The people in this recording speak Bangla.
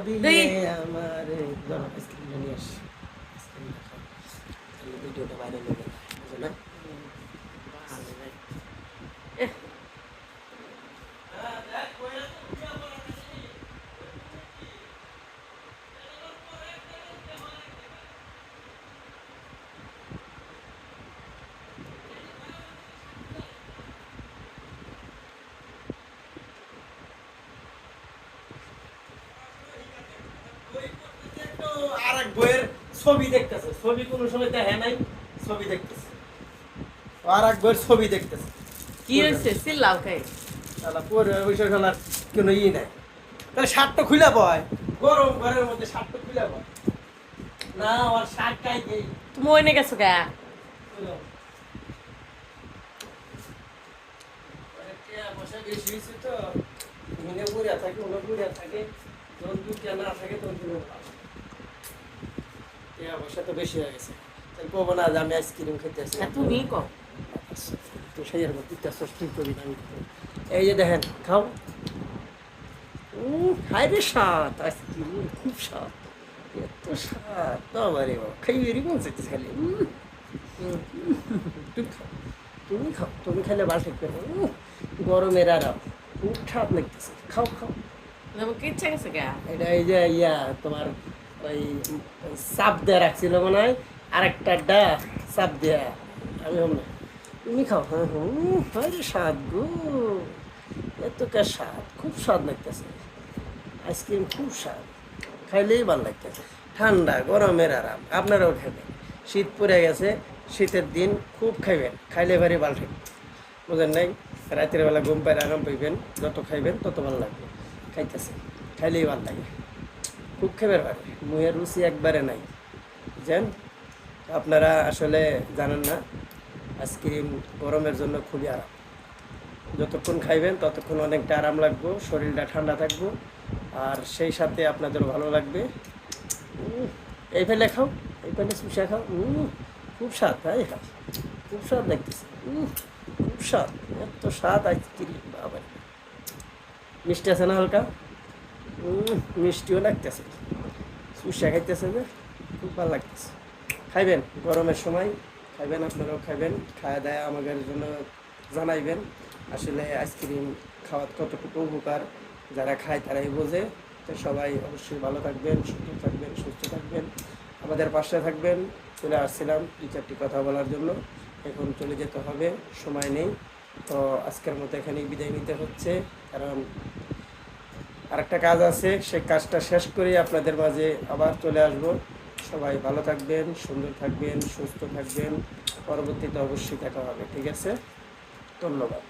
দিলে আমার আইসক্রিম নিয়ে আসি ভিডিওটা ভাইরাল হবে বুঝো না আরেক বইয়ের ছবি দেখতেছে ছবি কোনো সময় দেখে নাই ছবি দেখতেছে আরেক বইয়ের ছবি দেখতেছে কি হয়েছে চিল্লাও খাই শালা পরে ওইসব শালার কোনো ই নাই তাহলে শার্টটা খুলে বয় গরম ঘরের মধ্যে শার্টটা খুলে বয় না ওর শার্ট কাই দেই তুমি ওইনে গেছো গা বসে বেশি হয়েছে তো মিনে বুড়িয়া থাকে ওনা বুড়িয়া থাকে যখন দুধটা না থাকে তখন বসা তো বেশি হয়ে গেছে তাই কব না যে আমি আইসক্রিম খেতে আসি তুমি কো তো সেই আর মধ্যে সস্তি করি না এই যে দেখেন খাও হাই রে স্বাদ আইসক্রিম খুব স্বাদ এত স্বাদ বাবারে বাবা খাইবেরই মন চাইতেছে খালি তুমি খাও তুমি খাইলে ভালো থাকবে গরমের আরাম খুব স্বাদ লাগতেছে খাও খাও আমাকে ইচ্ছা গেছে গা এটা এই যে ইয়া তোমার ওই চাপ দেওয়া রাখছিল মনে হয় আরেকটা ডা চাপ দেয়া আমি হম না তুমি খাও হ্যাঁ হ্যাঁ স্বাদ গো এত কা স্বাদ খুব স্বাদ লাগতেছে আইসক্রিম খুব স্বাদ খাইলেই ভালো লাগতেছে ঠান্ডা গরমের আরাম আপনারাও খাবেন শীত পড়ে গেছে শীতের দিন খুব খাইবেন খাইলে ভারী ভালো থাকবে বুঝেন নাই রাতের বেলা ঘুম পায় আরাম পাইবেন যত খাইবেন তত ভালো লাগবে খাইতেছে খাইলেই ভালো লাগে খুব খেবার পারে মুহের রুচি একবারে নাই বুঝছেন আপনারা আসলে জানেন না আইসক্রিম গরমের জন্য খুবই আরাম যতক্ষণ খাইবেন ততক্ষণ অনেকটা আরাম লাগবে শরীরটা ঠান্ডা থাকবো আর সেই সাথে আপনাদের ভালো লাগবে এই ফেলে খাও এই ফেলে চুষা খাও খুব স্বাদ তাই খাও খুব স্বাদ লাগতেছে খুব স্বাদ এত স্বাদ আইসক্রিম বাবা মিষ্টি আছে না হালকা মিষ্টিও লাগতেছে সুসা খাইতেছে যে খুব ভালো লাগতেছে খাইবেন গরমের সময় খাইবেন আপনারাও খাইবেন খাওয়া দাওয়া আমাদের জন্য জানাইবেন আসলে আইসক্রিম খাওয়ার কতটুকু উপকার যারা খায় তারাই বোঝে তো সবাই অবশ্যই ভালো থাকবেন সুস্থ থাকবেন আমাদের পাশে থাকবেন চলে আসছিলাম 2-4টি কথা বলার জন্য এখন চলে যেতে হবে সময় নেই তো আজকের মতো এখানেই বিদায় নিতে হচ্ছে কারণ আরেকটা কাজ আছে সেই কাজটা শেষ করে আপনাদের মাঝে আবার চলে আসব সবাই ভালো থাকবেন সুন্দর থাকবেন সুস্থ থাকবেন পরবর্তীতে অবশ্যই দেখা হবে ঠিক আছে ধন্যবাদ